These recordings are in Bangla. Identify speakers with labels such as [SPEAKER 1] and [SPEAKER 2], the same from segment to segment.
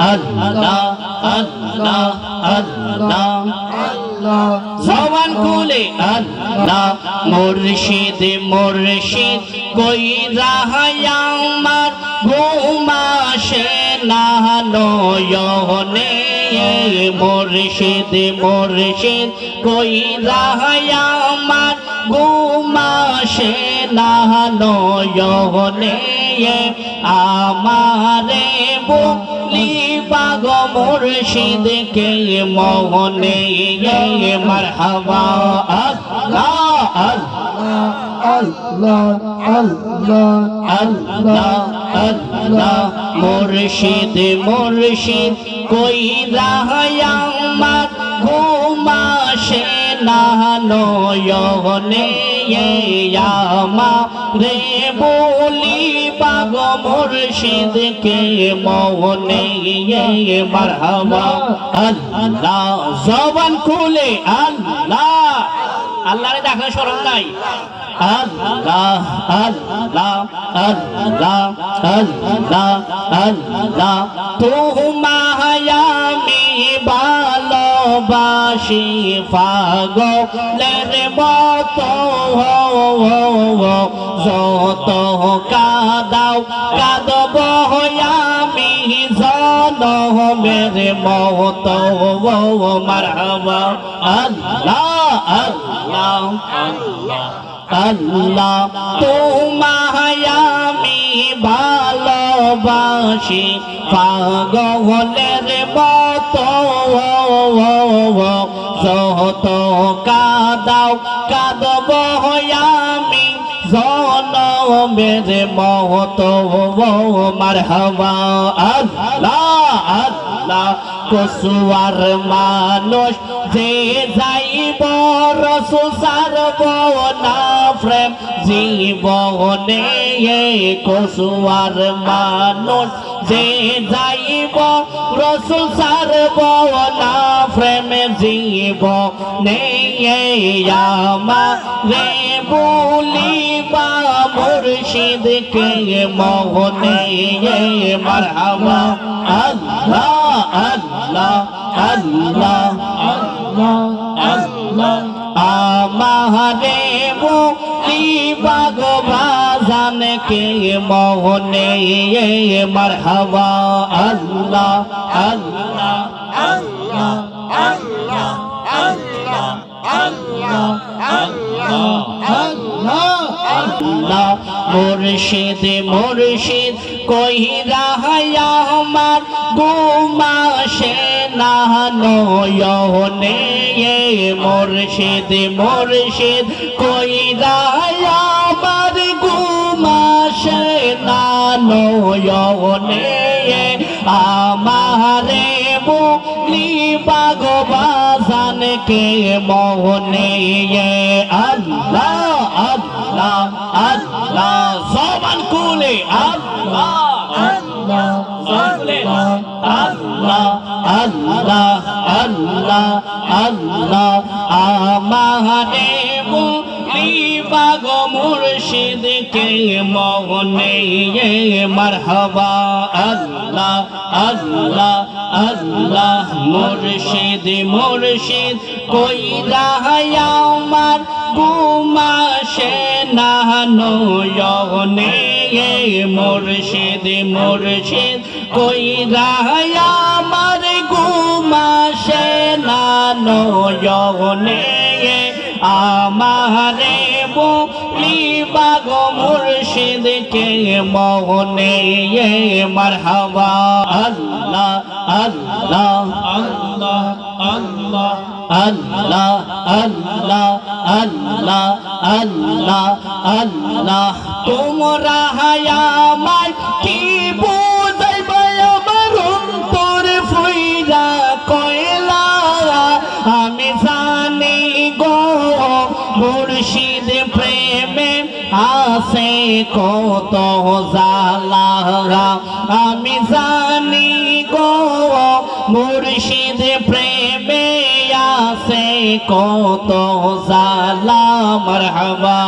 [SPEAKER 1] আল্লাহ আল্লাহ আল্লাহ জবান খুলে আল্লাহ মুর্শিদ মুর্শিদ কই রাহায় আমার ঘুম আসে না নয়নে মুর্শিদ মুর্শিদ কই রাহায় আমার ঘুম আসে না নয়নে আমারে বলি পাগ মুর্শিদ কে মোহনে মারহাবা আল্লাহ আল্লাহ আল্লাহ আল্লাহ আল্লাহ মুর্শিদ মুর্শিদ কই রাহায় আমার ঘুম আসে না নয়নে আমারে বলি পাগ মুর্শিদ কে মোহনে মারহাবা আল্লাহ জবান খুলে আল্লাহ আল্লাহরে ডাকলে শরম নাই আল্লাহ আল্লাহ আল্লাহ আল্লাহ আল্লাহ তোমায় আমি ভালোবাসি পাগলের মতো যত কাঁদাও কাঁদব আমি জনমের মতো মারহাবা আল্লাহ আল্লাহ আল্লাহ তোমায় আমি ভালোবাসি পাগলের মতো যত কাঁদাও কাঁদব আমি জনমের মতো মারহাবা আল্লাহ আল্লাহ কসুয়ার মানুষ যে যাইব রসুল সারব না প্রেম জীবনে কসুয়ার মানুষ যে যাইব রসুল সারব না প্রেম জীবনে আমারে বলিবা মুর্শিদ কে মোহনে মারহাবা আল্লাহ আল্লাহ আল্লাহ আল্লাহ আল্লাহ আমারে বলিবা গো বাজান কে মোহনে মারহাবা আল্লাহ আল্লাহ আল্লাহ আল্লাহ আল্লাহ আল্লাহ আল্লাহ আল্লাহ আল্লাহ মুর্শিদ মুর্শিদ কই রাহায় আমার ঘুম আসে না নয়নে মুর্শিদ মুর্শিদ কই রাহায় আমার ঘুম আসে না নয়নে আমারে বলিবা গো বাজান কে মোহনে আল্লাহ আল্লাহ আল্লাহ জবান খুলে আল্লাহ আল্লাহ আল্লাহ আল্লাহ আল্লাহ আল্লাহ আমারে বলিবা গো মুর্শিদ কে মোহনে মারহাবা আল্লাহ আল্লাহ আল্লাহ মুর্শিদ মুর্শিদ কই রাহায় আমার ঘুম আসে না নয়নে মুর্শিদ মুর্শিদ কই রাহায় আমার ঘুম আসে না নয়নে আমারে বলিবা গো মুর্শিদ কে মোহনে মারহাবা আল্লাহ আল্লাহ আল্লাহ আল্লাহ আল্লাহ আল্লাহ আল্লাহ আল্লাহ আল্লাহ তোমরা আমায় কি বুঝাইবা আমার অন্তর ফুইরা কয়লা আমি জানি গো মুর্শিদ প্রেমে আছে কত জ্বালা আমি জানি গো মুর্শিদ প্রেমে আছে কত জ্বালা মারহাবা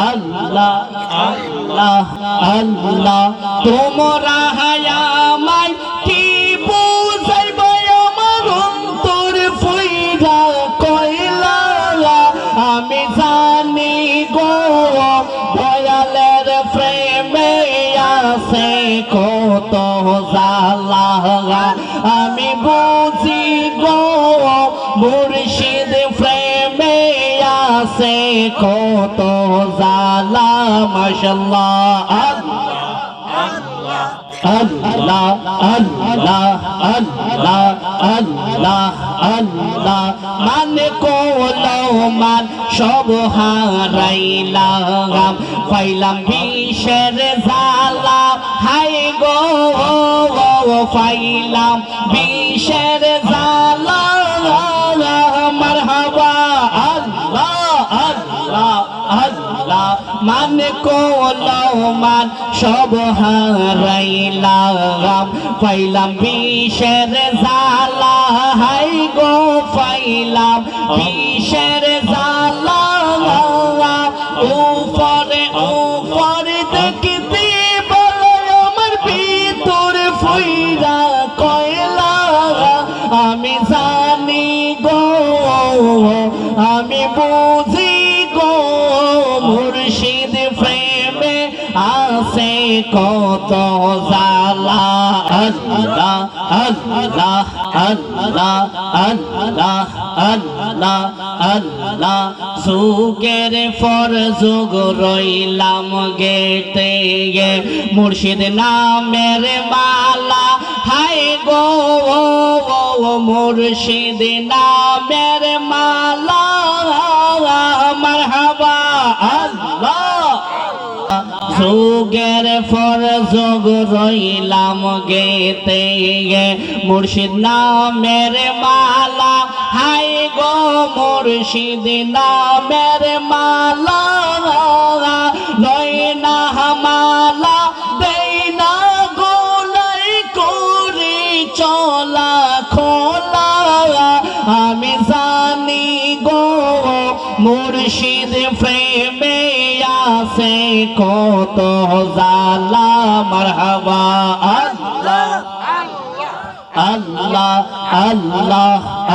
[SPEAKER 1] আল্লাহ আল্লাহ আল্লাহ তোমরা আমায় জালা আমি বুঝি গো মুর্শিদ প্রেমে আছে কত জালা মাশাআল্লাহ আল্লাহ আল্লাহ আল্লাহ আল্লাহ আল্লাহ মানে কোলমান সব হারাইলাম পাইলাম বিষের জালা হাই গো পাইলাম বিষের জালা মারহাবা আল্লাহ আল্লাহ আল্লাহ মানে কোলমান সব হারাইলাম পাইলাম বিষের জালা হাই গো পাইলাম বিষের জালা উপরে উপরে দেখতে বলে আমার ভিতর ফুইরা কয়লা আমি জানি গো আমি বুঝি গো মুর্শিদ প্রেমে আছে কত জালা আল্লাহ আল্লাহ আল্লাহ আল্লাহ আল্লাহ আল্লাহ যুগের পর যুগ রইলাম গেতে গে মুর্শিদ নামের মালা হাই গো মুর্শিদ নামের মালা মারহাবা আল্লাহ যুগের পর যুগ রইলাম গেতে গে মুর্শিদ নামের মালা হাই গো মুর্শিদ নামের মালা লয় না মালা দেই না গোলাই করে চলা খোলা আমি জানি গো মুর্শিদ প্রেমে আছে কত জালা মারহাবা আল্লাহ আল্লাহ আল্লাহ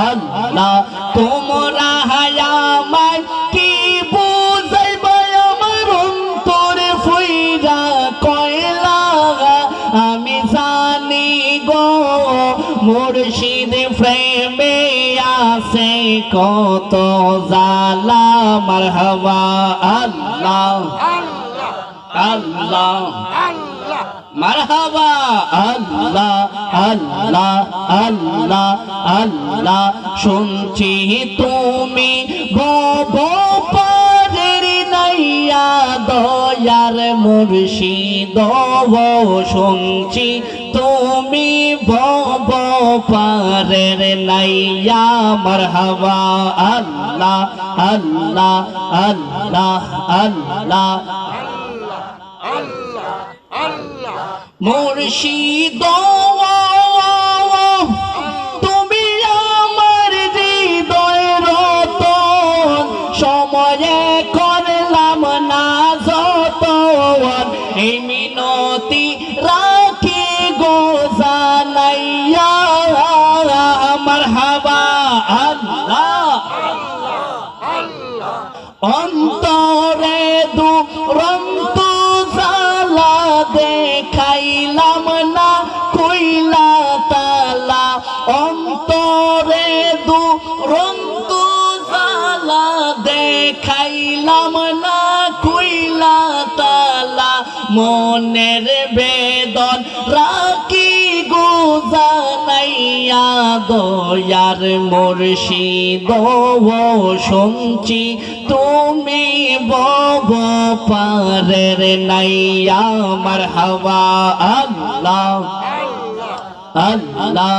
[SPEAKER 1] আল্লাহ তোমরা আমায় কি বুঝাইবা আমার অন্তরে ফুইরা কয়লা আমি জানি গো মুর্শিদ প্রেমে আছে কত জালা মারহাবা আল্লাহ আল্লাহ মারহাবা আল্লাহ আল্লাহ আল্লাহ আল্লাহ শুনছি তুমি ভব পারের নাইয়া দয়ার মুর্শিদ শুনছি তুমি ভব পারের নাইয়া মারহাবা আল্লাহ আল্লাহ আল্লাহ আল্লাহ মুর্শিদ তুমি আমার হৃদয় রতন সময়ে করলাম না যতন এই মিনতি রাখি গো জানাইয়া মারহাবা আল্লাহ অন্তরে দুরন্ত জালা দেখাইলাম না কইলা তালা অন্তরে দুরন্ত জালা দেখাইলাম না কইলা তালা মনের বেদন রাখি গো জানাইয়া দয়ার মুর্শিদ শুনছি তুমি বব পারের নাইয়া মারহাবা আল্লাহ আল্লাহ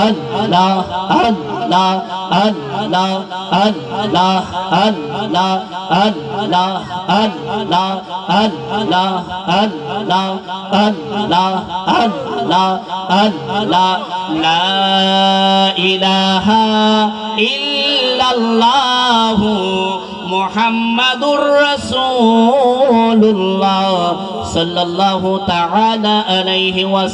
[SPEAKER 1] আল্লাহ আল্লাহ আল্লাহ আল্লাহ আল্লাহ আল্লাহ আল্লাহ আল্লাহ আল্লাহ আল্লাহ আল্লাহ আল্লাহ লা ইলাহা ইল্লাল্লাহু মুহাম্মাদুর রাসূলুল্লাহ সাল্লাল্লাহু তাআলা আলাইহি ওয়াসাল্লাম।